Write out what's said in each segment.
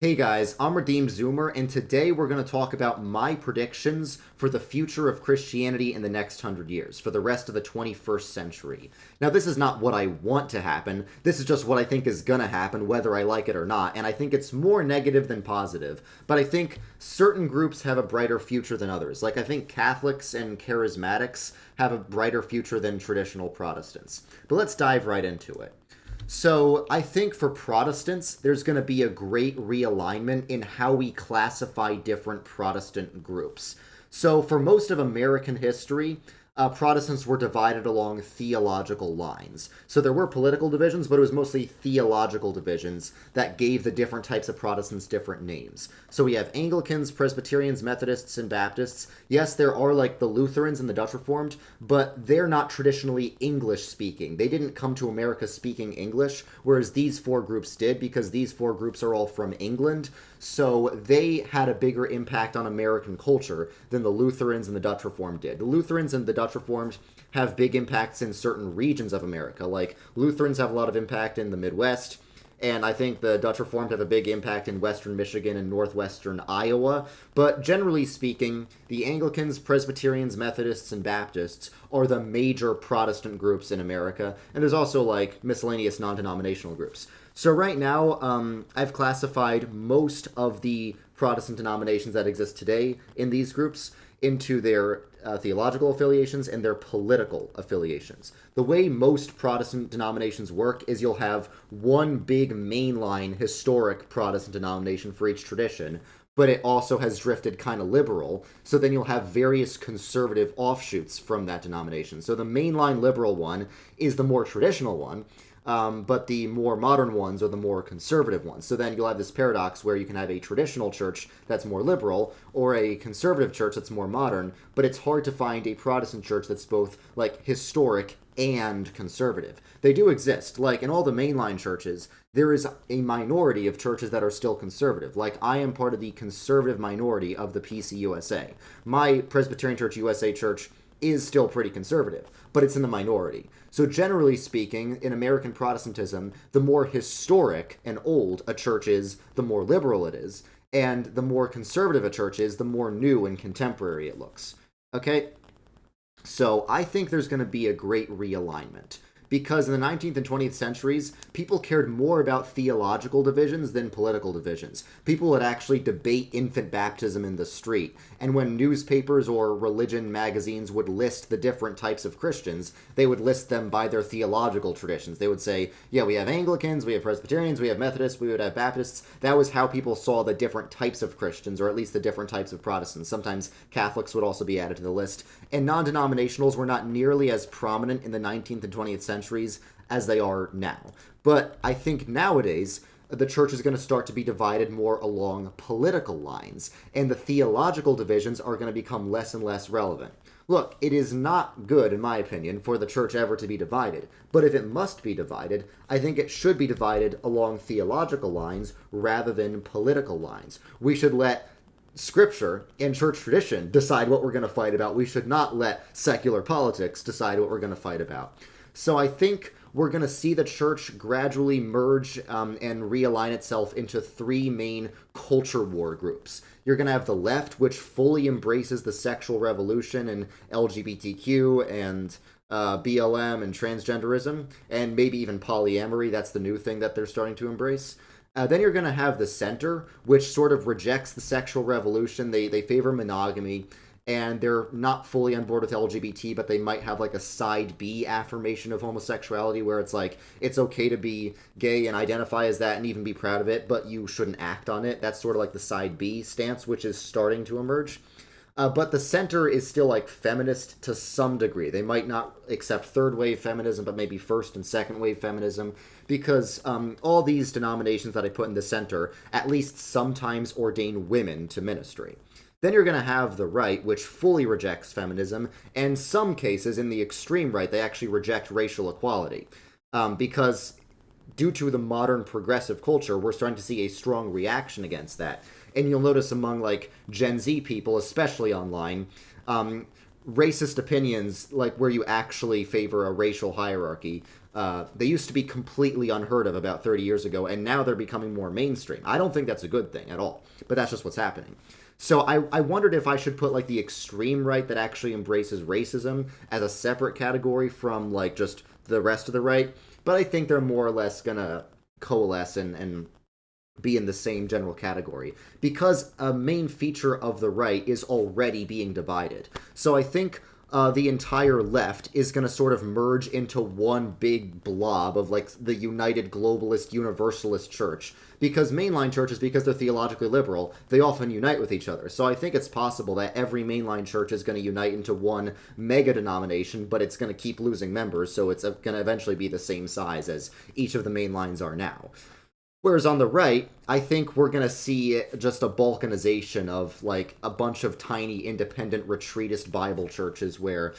Hey guys, I'm Redeemed Zoomer, and today we're going to talk about my predictions for the future of Christianity in the next 100 years, for the rest of the 21st century. Now, this is not what I want to happen, this is just what I think is going to happen, whether I like it or not, and I think it's more negative than positive, but I think certain groups have a brighter future than others. Like, I think Catholics and Charismatics have a brighter future than traditional Protestants. But let's dive right into it. So I think for Protestants, there's going to be a great realignment in how we classify different Protestant groups. So for most of American history, Protestants were divided along theological lines. So there were political divisions, but it was mostly theological divisions that gave the different types of Protestants different names. So we have Anglicans, Presbyterians, Methodists, and Baptists. Yes, there are like the Lutherans and the Dutch Reformed, but they're not traditionally English speaking. They didn't come to America speaking English, whereas these four groups did because these four groups are all from England. So they had a bigger impact on American culture than the Lutherans and the Dutch Reformed did. The Lutherans and the Dutch Reformed have big impacts in certain regions of America. Like Lutherans have a lot of impact in the Midwest, and I think the Dutch Reformed have a big impact in western Michigan and northwestern Iowa. But generally speaking, the Anglicans, Presbyterians, Methodists, and Baptists are the major Protestant groups in America, and there's also like miscellaneous non-denominational groups. So right now, I've classified most of the Protestant denominations that exist today in these groups into their theological affiliations and their political affiliations. The way most Protestant denominations work is you'll have one big mainline historic Protestant denomination for each tradition, but it also has drifted kind of liberal. So then you'll have various conservative offshoots from that denomination. So the mainline liberal one is the more traditional one, but the more modern ones are the more conservative ones. So then you'll have this paradox where you can have a traditional church that's more liberal or a conservative church that's more modern, but it's hard to find a Protestant church that's both like historic and conservative. They do exist. Like in all the mainline churches, there is a minority of churches that are still conservative. Like I am part of the conservative minority of the PCUSA. My Presbyterian Church USA church is still pretty conservative, but it's in the minority. So generally speaking, in American Protestantism, the more historic and old a church is, the more liberal it is, and the more conservative a church is, the more new and contemporary it looks. Okay? So I think there's going to be a great realignment because in the 19th and 20th centuries, people cared more about theological divisions than political divisions. People would actually debate infant baptism in the street. And when newspapers or religion magazines would list the different types of Christians, they would list them by their theological traditions. They would say, yeah, we have Anglicans, we have Presbyterians, we have Methodists, we would have Baptists. That was how people saw the different types of Christians, or at least the different types of Protestants. Sometimes Catholics would also be added to the list. And non-denominationals were not nearly as prominent in the 19th and 20th centuries as they are now. But I think nowadays, the church is going to start to be divided more along political lines, and the theological divisions are going to become less and less relevant. Look, it is not good, in my opinion, for the church ever to be divided, but if it must be divided, I think it should be divided along theological lines rather than political lines. We should let Scripture and church tradition decide what we're going to fight about. We should not let secular politics decide what we're going to fight about. So I think we're going to see the church gradually merge and realign itself into three main culture war groups. You're going to have the left, which fully embraces the sexual revolution and LGBTQ and BLM and transgenderism, and maybe even polyamory. That's the new thing that they're starting to embrace. Then you're going to have the center, which sort of rejects the sexual revolution. They favor monogamy, and they're not fully on board with LGBT, but they might have like a side B affirmation of homosexuality where it's like, it's okay to be gay and identify as that and even be proud of it, but you shouldn't act on it. That's sort of like the side B stance, which is starting to emerge. But the center is still like feminist to some degree. They might not accept third wave feminism, but maybe first and second wave feminism, because all these denominations that I put in the center at least sometimes ordain women to ministry. Then you're going to have the right, which fully rejects feminism, and in some cases, in the extreme right, they actually reject racial equality. Because due to the modern progressive culture, we're starting to see a strong reaction against that. And you'll notice among like Gen Z people, especially online, racist opinions, like where you actually favor a racial hierarchy, They used to be completely unheard of about 30 years ago, and now they're becoming more mainstream. I don't think that's a good thing at all, but that's just what's happening. So I wondered if I should put like the extreme right that actually embraces racism as a separate category from like just the rest of the right, but I think they're more or less gonna coalesce and be in the same general category because a main feature of the right is already being divided. So I think the entire left is going to sort of merge into one big blob of like the United Globalist Universalist Church. Because mainline churches, because they're theologically liberal, they often unite with each other. So I think it's possible that every mainline church is going to unite into one mega denomination, but it's going to keep losing members, so it's going to eventually be the same size as each of the main lines are now. Whereas on the right, I think we're going to see just a balkanization of like a bunch of tiny independent retreatist Bible churches where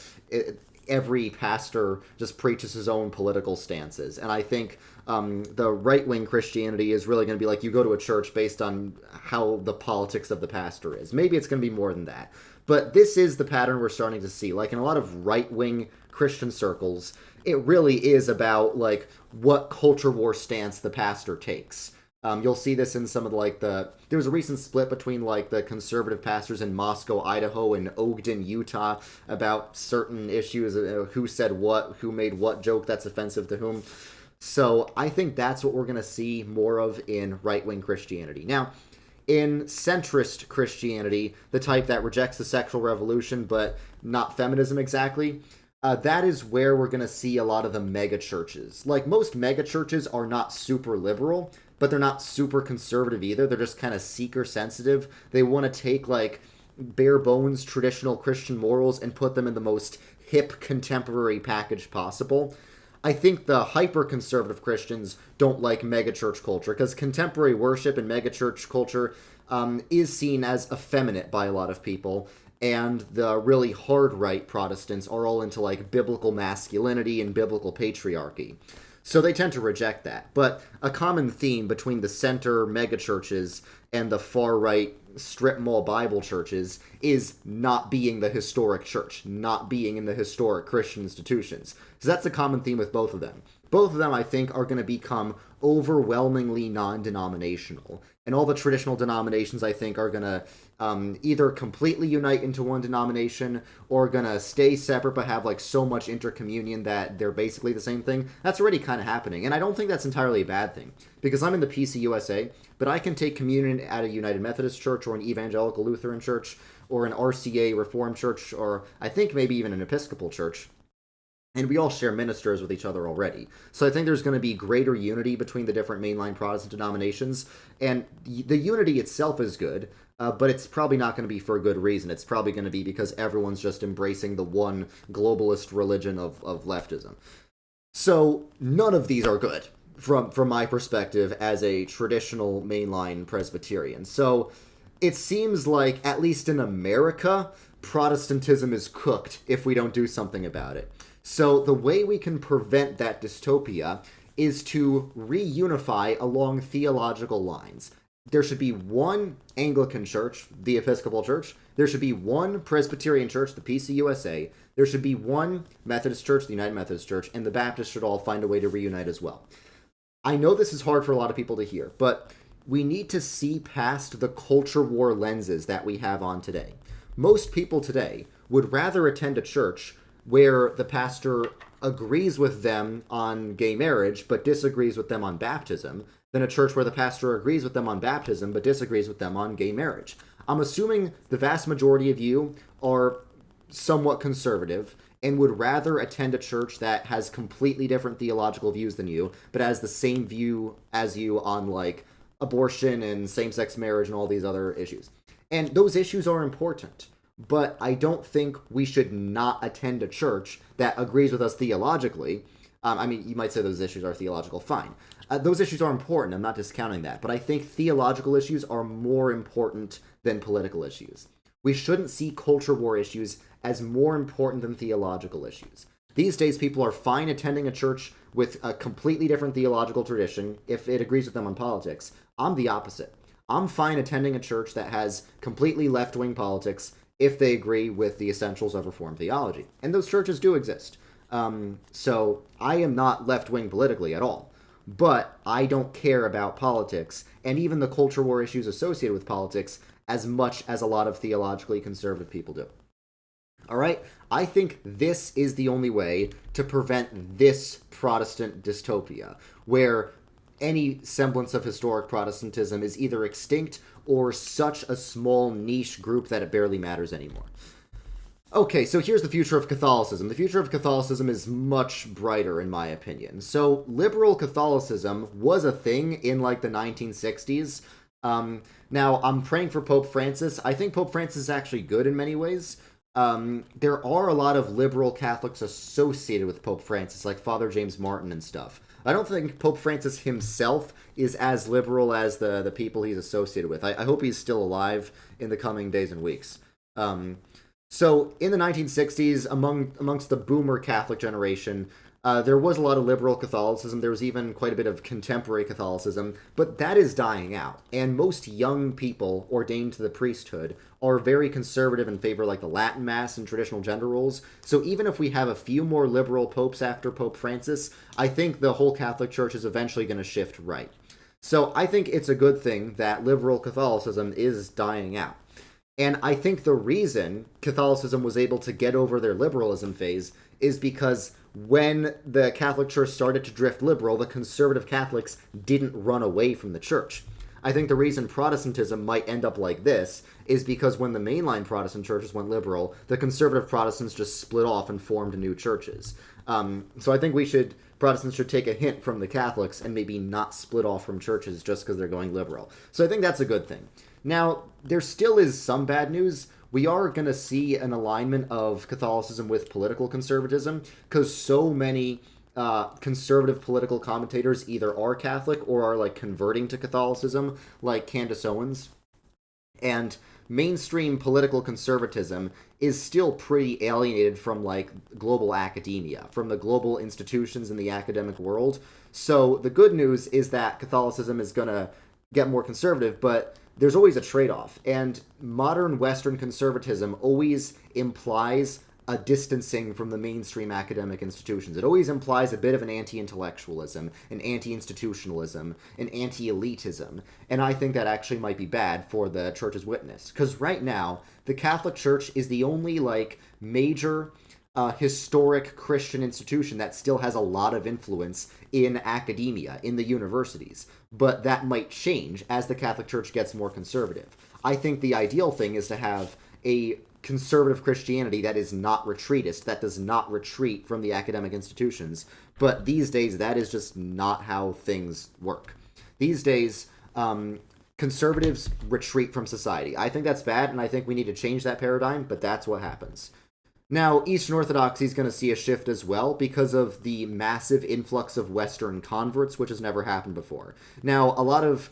every pastor just preaches his own political stances. And I think the right-wing Christianity is really going to be like you go to a church based on how the politics of the pastor is. Maybe it's going to be more than that. But this is the pattern we're starting to see. Like in a lot of right-wing Christian circles, it really is about like what culture war stance the pastor takes. You'll see this in some of there was a recent split between like the conservative pastors in Moscow, Idaho, and Ogden, Utah about certain issues, who said what, who made what joke that's offensive to whom. So I think that's what we're going to see more of in right-wing Christianity. Now, in centrist Christianity, the type that rejects the sexual revolution but not feminism exactly, that is where we're going to see a lot of the mega churches. Like, most mega churches are not super liberal, but they're not super conservative either. They're just kind of seeker sensitive. They want to take, like, bare bones traditional Christian morals and put them in the most hip contemporary package possible. I think the hyper-conservative Christians don't like megachurch culture because contemporary worship and megachurch culture is seen as effeminate by a lot of people, and the really hard right Protestants are all into like biblical masculinity and biblical patriarchy. So they tend to reject that. But a common theme between the center megachurches and the far right strip mall Bible churches is not being the historic church, not being in the historic Christian institutions. So that's a common theme with both of them. Both of them, I think, are going to become overwhelmingly non-denominational. And all the traditional denominations, I think, are going to either completely unite into one denomination or going to stay separate but have like so much intercommunion that they're basically the same thing. That's already kind of happening. And I don't think that's entirely a bad thing because I'm in the PCUSA, but I can take communion at a United Methodist Church or an Evangelical Lutheran Church or an RCA Reformed Church or I think maybe even an Episcopal Church. And we all share ministers with each other already. So I think there's going to be greater unity between the different mainline Protestant denominations. And the unity itself is good, but it's probably not going to be for a good reason. It's probably going to be because everyone's just embracing the one globalist religion of leftism. So none of these are good from my perspective as a traditional mainline Presbyterian. So it seems like, at least in America, Protestantism is cooked if we don't do something about it. So the way we can prevent that dystopia is to reunify along theological lines. There should be one Anglican church, the Episcopal Church. There should be one Presbyterian church, the PCUSA. There should be one Methodist church, the United Methodist Church, and the Baptists should all find a way to reunite as well. I know this is hard for a lot of people to hear, but we need to see past the culture war lenses that we have on today. Most people today would rather attend a church where the pastor agrees with them on gay marriage but disagrees with them on baptism than a church where the pastor agrees with them on baptism but disagrees with them on gay marriage. I'm assuming the vast majority of you are somewhat conservative and would rather attend a church that has completely different theological views than you, but has the same view as you on like abortion and same-sex marriage and all these other issues. And those issues are important. But I don't think we should not attend a church that agrees with us theologically. I mean, you might say those issues are theological, fine. Those issues are important, I'm not discounting that. But I think theological issues are more important than political issues. We shouldn't see culture war issues as more important than theological issues. These days, people are fine attending a church with a completely different theological tradition if it agrees with them on politics. I'm the opposite. I'm fine attending a church that has completely left-wing politics if they agree with the essentials of Reformed theology. And those churches do exist. So I am not left-wing politically at all. But I don't care about politics and even the culture war issues associated with politics as much as a lot of theologically conservative people do. All right? I think this is the only way to prevent this Protestant dystopia, where any semblance of historic Protestantism is either extinct or such a small niche group that it barely matters anymore. Okay, so here's the future of Catholicism. The future of Catholicism is much brighter, in my opinion. So, liberal Catholicism was a thing in, like, the 1960s. Now, I'm praying for Pope Francis. I think Pope Francis is actually good in many ways. There are a lot of liberal Catholics associated with Pope Francis, like Father James Martin and stuff. I don't think Pope Francis himself is as liberal as the people he's associated with. I hope he's still alive in the coming days and weeks. So in the 1960s, amongst the boomer Catholic generation, there was a lot of liberal Catholicism. There was even quite a bit of contemporary Catholicism, but that is dying out. And most young people ordained to the priesthood are very conservative in favor of, like, the Latin Mass and traditional gender roles. So even if we have a few more liberal popes after Pope Francis, I think the whole Catholic Church is eventually going to shift right. So I think it's a good thing that liberal Catholicism is dying out. And I think the reason Catholicism was able to get over their liberalism phase is because when the Catholic Church started to drift liberal, the conservative Catholics didn't run away from the church. I think the reason Protestantism might end up like this is because when the mainline Protestant churches went liberal, the conservative Protestants just split off and formed new churches. So I think Protestants should take a hint from the Catholics and maybe not split off from churches just because they're going liberal. So I think that's a good thing. Now, there still is some bad news. We are going to see an alignment of Catholicism with political conservatism because so many conservative political commentators either are Catholic or are, like, converting to Catholicism, like Candace Owens. And mainstream political conservatism is still pretty alienated from, like, global academia, from the global institutions in the academic world. So the good news is that Catholicism is going to get more conservative, but there's always a trade-off. And modern Western conservatism always implies a distancing from the mainstream academic institutions. It always implies a bit of an anti-intellectualism, an anti-institutionalism, an anti-elitism. And I think that actually might be bad for the church's witness. Because right now, the Catholic Church is the only, like, major historic Christian institution that still has a lot of influence in academia, in the universities. But that might change as the Catholic Church gets more conservative. I think the ideal thing is to have a conservative Christianity that is not retreatist, that does not retreat from the academic institutions. But these days, that is just not how things work. These days, conservatives retreat from society. I think that's bad, and I think we need to change that paradigm, but that's what happens. Now, Eastern Orthodoxy is going to see a shift as well because of the massive influx of Western converts, which has never happened before. Now, a lot of,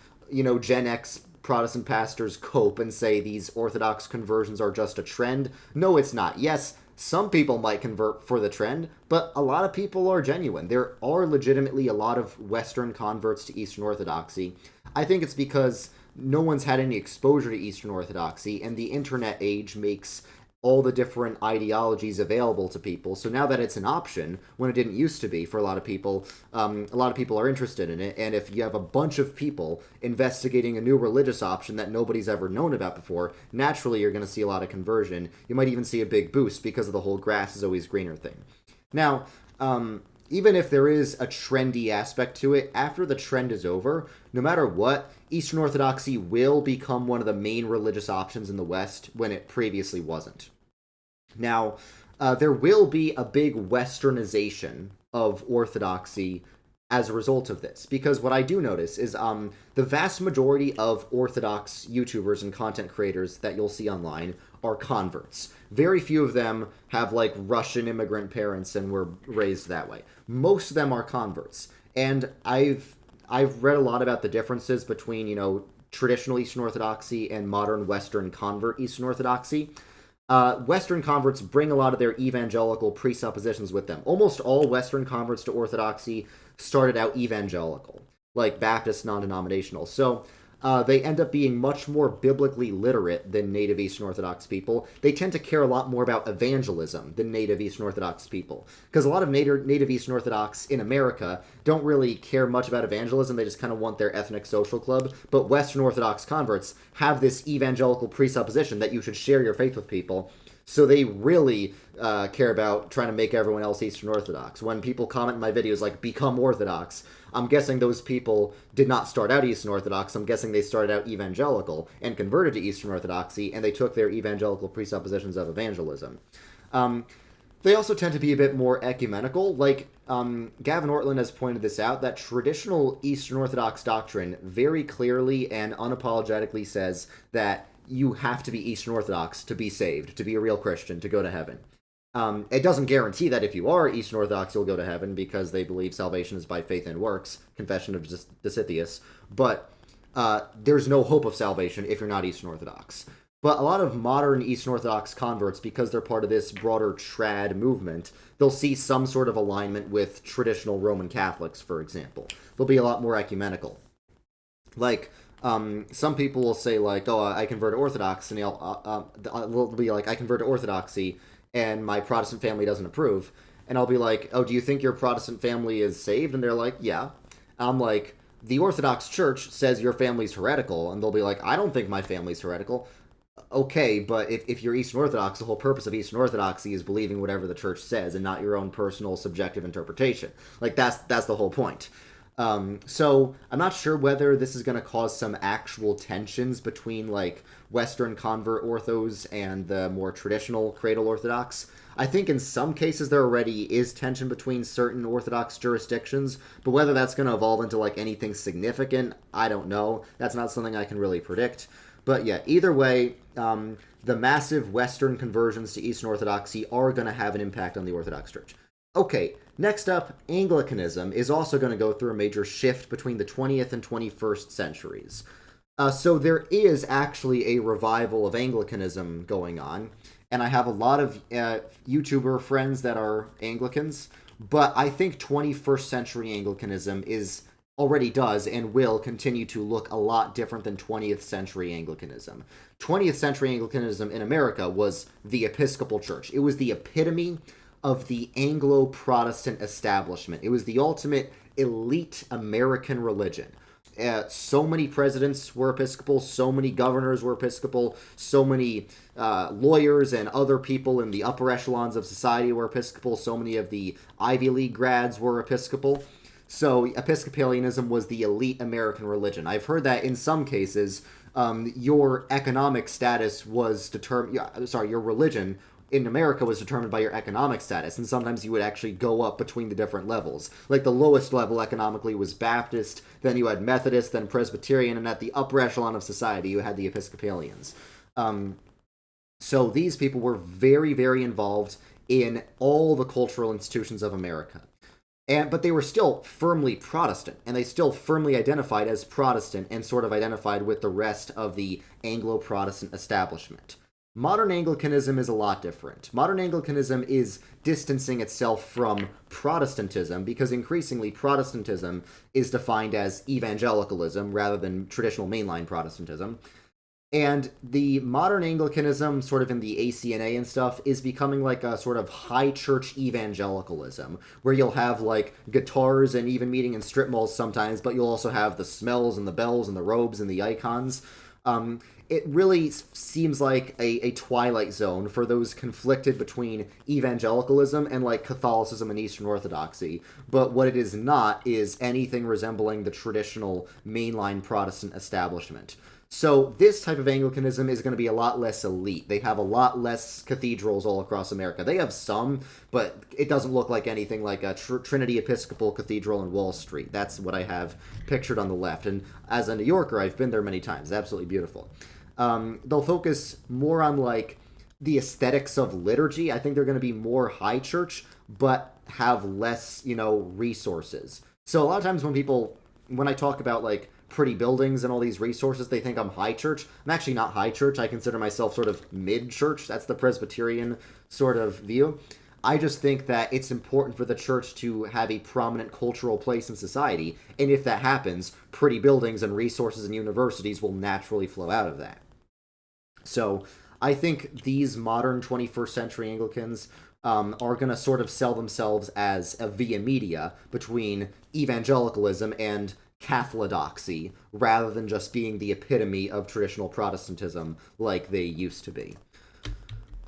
Gen X Protestant pastors cope and say these Orthodox conversions are just a trend. No, it's not. Yes, some people might convert for the trend, but a lot of people are genuine. There are legitimately a lot of Western converts to Eastern Orthodoxy. I think it's because no one's had any exposure to Eastern Orthodoxy, and the internet age makes all the different ideologies available to people. So now that it's an option, when it didn't used to be for a lot of people are interested in it. And if you have a bunch of people investigating a new religious option that nobody's ever known about before, naturally you're going to see a lot of conversion. You might even see a big boost because of the whole grass is always greener thing. Now, even if there is a trendy aspect to it, after the trend is over, no matter what, Eastern Orthodoxy will become one of the main religious options in the West when it previously wasn't. Now, there will be a big westernization of Orthodoxy as a result of this, because what I do notice is the vast majority of Orthodox YouTubers and content creators that you'll see online are converts. Very few of them have, like, Russian immigrant parents and were raised that way. Most of them are converts, and I've read a lot about the differences between, traditional Eastern Orthodoxy and modern Western convert Eastern Orthodoxy. Western converts bring a lot of their evangelical presuppositions with them. Almost all Western converts to Orthodoxy started out evangelical, like Baptist non-denominational. So they end up being much more biblically literate than native Eastern Orthodox people. They tend to care a lot more about evangelism than native Eastern Orthodox people. Because a lot of native Eastern Orthodox in America don't really care much about evangelism. They just kind of want their ethnic social club. But Western Orthodox converts have this evangelical presupposition that you should share your faith with people. So they really care about trying to make everyone else Eastern Orthodox. When people comment in my videos like, become Orthodox, I'm guessing those people did not start out Eastern Orthodox. I'm guessing they started out evangelical and converted to Eastern Orthodoxy, and they took their evangelical presuppositions of evangelism. They also tend to be a bit more ecumenical. Like, Gavin Ortlund has pointed this out, that traditional Eastern Orthodox doctrine very clearly and unapologetically says that you have to be Eastern Orthodox to be saved, to be a real Christian, to go to heaven. It doesn't guarantee that if you are Eastern Orthodox, you'll go to heaven, because they believe salvation is by faith and works, Confession of Dositheus, but there's no hope of salvation if you're not Eastern Orthodox. But a lot of modern Eastern Orthodox converts, because they're part of this broader trad movement, they'll see some sort of alignment with traditional Roman Catholics, for example. They'll be a lot more ecumenical. Like, some people will say, like, oh, I convert to Orthodox, and they'll be like, I convert to Orthodoxy, and my Protestant family doesn't approve. And I'll be like, oh, do you think your Protestant family is saved? And they're like, yeah. I'm like, the Orthodox Church says your family's heretical. And they'll be like, I don't think my family's heretical. Okay, but if you're Eastern Orthodox, the whole purpose of Eastern Orthodoxy is believing whatever the church says and not your own personal subjective interpretation. Like, that's the whole point. So I'm not sure whether this is going to cause some actual tensions between, like, Western convert orthos and the more traditional cradle Orthodox. I think in some cases there already is tension between certain Orthodox jurisdictions, but whether that's going to evolve into, like, anything significant, I don't know. That's not something I can really predict. But yeah, either way, the massive Western conversions to Eastern Orthodoxy are going to have an impact on the Orthodox Church. Okay, next up, Anglicanism is also going to go through a major shift between the 20th and 21st centuries. So there is actually a revival of Anglicanism going on, and I have a lot of YouTuber friends that are Anglicans, but I think 21st century Anglicanism already does and will continue to look a lot different than 20th century Anglicanism. 20th century Anglicanism in America was the Episcopal Church. It was the epitome of the Anglo-Protestant establishment. It was the ultimate elite American religion. So many presidents were Episcopal, so many governors were Episcopal, so many lawyers and other people in the upper echelons of society were Episcopal, so many of the Ivy League grads were Episcopal. So Episcopalianism was the elite American religion. I've heard that in some cases, your economic status was determined, your religion in America was determined by your economic status, and sometimes you would actually go up between the different levels. Like, the lowest level economically was Baptist, then you had Methodist, then Presbyterian, and at the upper echelon of society you had the Episcopalians. So these people were very, very involved in all the cultural institutions of America. But they were still firmly Protestant, and they still firmly identified as Protestant and sort of identified with the rest of the Anglo-Protestant establishment. Modern Anglicanism is a lot different. Modern Anglicanism is distancing itself from Protestantism because increasingly Protestantism is defined as evangelicalism rather than traditional mainline Protestantism. And the modern Anglicanism, sort of in the ACNA and stuff, is becoming like a sort of high church evangelicalism, where you'll have, like, guitars and even meeting in strip malls sometimes, but you'll also have the smells and the bells and the robes and the icons. It really seems like a twilight zone for those conflicted between evangelicalism and, like, Catholicism and Eastern Orthodoxy. But what it is not is anything resembling the traditional mainline Protestant establishment. So this type of Anglicanism is going to be a lot less elite. They have a lot less cathedrals all across America. They have some, but it doesn't look like anything like a Trinity Episcopal Cathedral in Wall Street. That's what I have pictured on the left. And as a New Yorker, I've been there many times. It's absolutely beautiful. They'll focus more on, like, the aesthetics of liturgy. I think they're going to be more high church, but have less, resources. So a lot of times when I talk about, like, pretty buildings and all these resources, they think I'm high church. I'm actually not high church. I consider myself sort of mid-church. That's the Presbyterian sort of view. I just think that it's important for the church to have a prominent cultural place in society, and if that happens, pretty buildings and resources and universities will naturally flow out of that. So I think these modern 21st century Anglicans are going to sort of sell themselves as a via media between evangelicalism and Catholidoxy, rather than just being the epitome of traditional Protestantism like they used to be.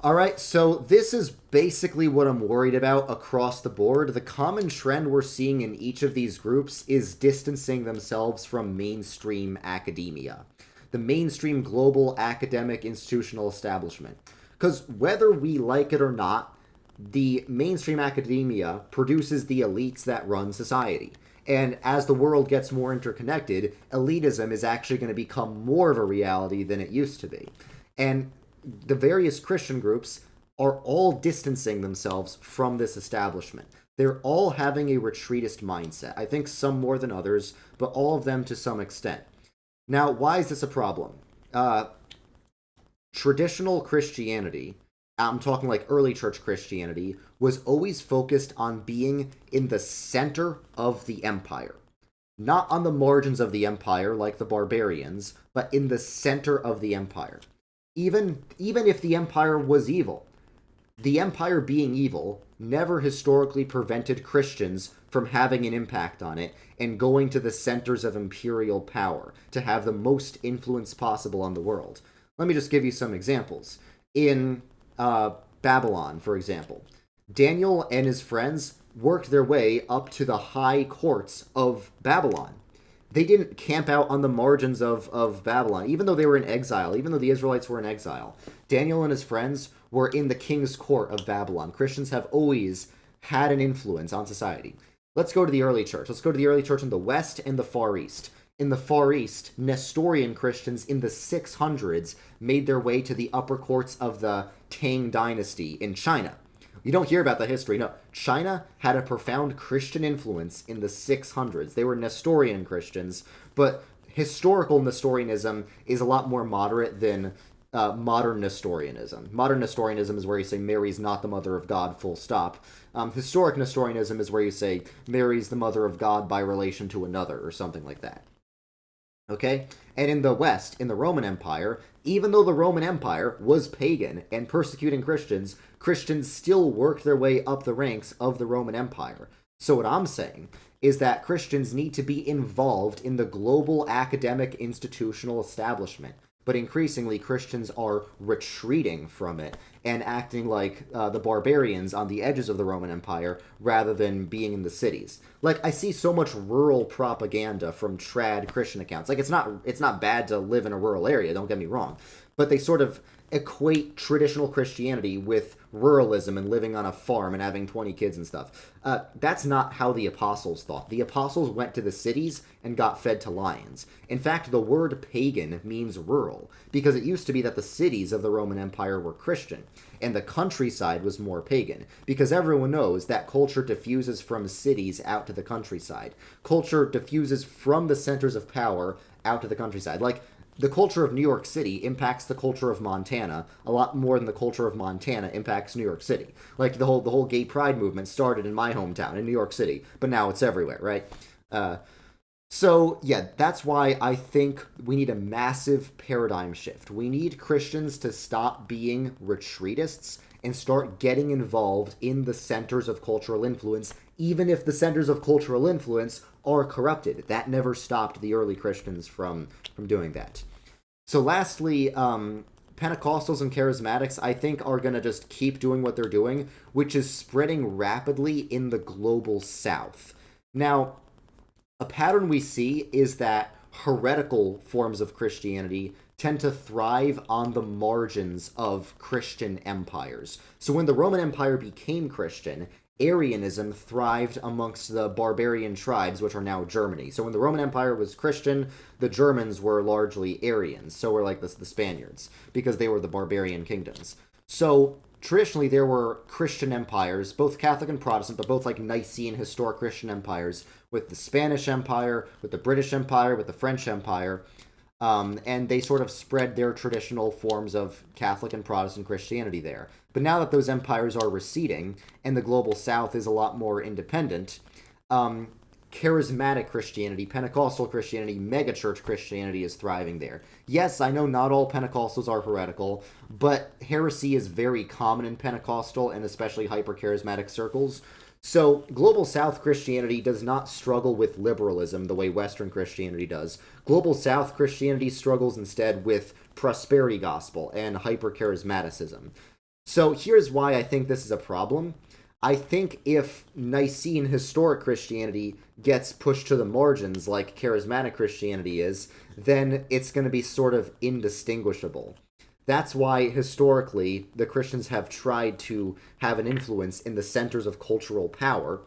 All right, so this is basically what I'm worried about across the board. The common trend we're seeing in each of these groups is distancing themselves from mainstream academia, the mainstream global academic institutional establishment. Because whether we like it or not, the mainstream academia produces the elites that run society. And as the world gets more interconnected, elitism is actually going to become more of a reality than it used to be. And the various Christian groups are all distancing themselves from this establishment. They're all having a retreatist mindset. I think some more than others, but all of them to some extent. Now, why is this a problem? Traditional Christianity, I'm talking like early church Christianity, was always focused on being in the center of the empire. Not on the margins of the empire like the barbarians, but in the center of the empire. Even if the empire was evil, the empire being evil never historically prevented Christians from having an impact on it and going to the centers of imperial power to have the most influence possible on the world. Let me just give you some examples. In Babylon, for example, Daniel and his friends worked their way up to the high courts of Babylon. They didn't camp out on the margins of Babylon, even though they were in exile, even though the Israelites were in exile. Daniel and his friends were in the king's court of Babylon. Christians have always had an influence on society. Let's go to the early church. Let's go to the early church in the West and the Far East. In the Far East, Nestorian Christians in the 600s made their way to the upper courts of the Tang dynasty in China. You don't hear about the history. No, China had a profound Christian influence in the 600s. They were Nestorian Christians, but historical Nestorianism is a lot more moderate than modern Nestorianism. Modern Nestorianism is where you say Mary's not the mother of God, full stop. Historic Nestorianism is where you say Mary's the mother of God by relation to another, or something like that. Okay? And in the West, in the Roman Empire, even though the Roman Empire was pagan and persecuting Christians, Christians still worked their way up the ranks of the Roman Empire. So what I'm saying is that Christians need to be involved in the global academic institutional establishment. But increasingly, Christians are retreating from it and acting like the barbarians on the edges of the Roman Empire rather than being in the cities. Like, I see so much rural propaganda from trad Christian accounts. Like, it's not bad to live in a rural area, don't get me wrong. But they sort of equate traditional Christianity with ruralism and living on a farm and having 20 kids and stuff. That's not how the apostles thought. The apostles went to the cities and got fed to lions. In fact, the word pagan means rural, because it used to be that the cities of the Roman Empire were Christian, and the countryside was more pagan, because everyone knows that culture diffuses from cities out to the countryside. Culture diffuses from the centers of power out to the countryside. Like, the culture of New York City impacts the culture of Montana a lot more than the culture of Montana impacts New York City. Like, the whole gay pride movement started in my hometown, in New York City, but now it's everywhere, right? So, yeah, that's why I think we need a massive paradigm shift. We need Christians to stop being retreatists and start getting involved in the centers of cultural influence, even if the centers of cultural influence are corrupted. That never stopped the early Christians from doing that. So lastly, Pentecostals and Charismatics, I think, are going to just keep doing what they're doing, which is spreading rapidly in the global south. Now, a pattern we see is that heretical forms of Christianity tend to thrive on the margins of Christian empires. So when the Roman Empire became Christian, Arianism thrived amongst the barbarian tribes, which are now Germany. So when the Roman Empire was Christian, the Germans were largely Arians. So were like the Spaniards, because they were the barbarian kingdoms. So traditionally there were Christian empires, both Catholic and Protestant, but both like Nicene historic Christian empires, with the Spanish Empire, with the British Empire, with the French Empire. And they sort of spread their traditional forms of Catholic and Protestant Christianity there. But now that those empires are receding and the global south is a lot more independent, um, charismatic Christianity, Pentecostal Christianity, megachurch Christianity is thriving there. Yes, I know not all Pentecostals are heretical, but heresy is very common in Pentecostal and especially hyper charismatic circles. So, Global South Christianity does not struggle with liberalism the way Western Christianity does. Global South Christianity struggles instead with prosperity gospel and hyper charismaticism. So, here's why I think this is a problem. I think if Nicene historic Christianity gets pushed to the margins like charismatic Christianity is, then it's going to be sort of indistinguishable. That's why historically the Christians have tried to have an influence in the centers of cultural power,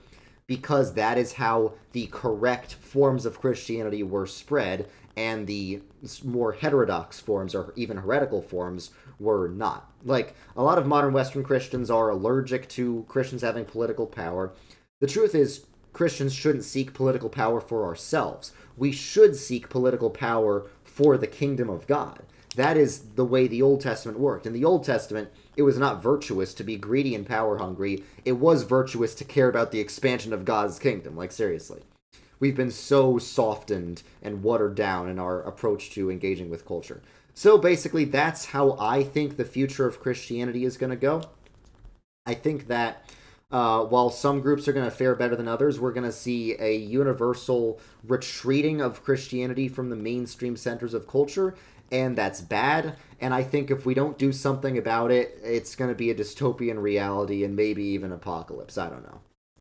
because that is how the correct forms of Christianity were spread and the more heterodox forms or even heretical forms were not. Like, a lot of modern Western Christians are allergic to Christians having political power. The truth is, Christians shouldn't seek political power for ourselves. We should seek political power for the kingdom of God. That is the way the Old Testament worked. In the Old Testament, it was not virtuous to be greedy and power hungry. It was virtuous to care about the expansion of God's kingdom. Like, seriously. We've been so softened and watered down in our approach to engaging with culture. So basically, that's how I think the future of Christianity is going to go. I think that while some groups are going to fare better than others, we're going to see a universal retreating of Christianity from the mainstream centers of culture, and that's bad. And I think if we don't do something about it, it's going to be a dystopian reality and maybe even apocalypse. I don't know.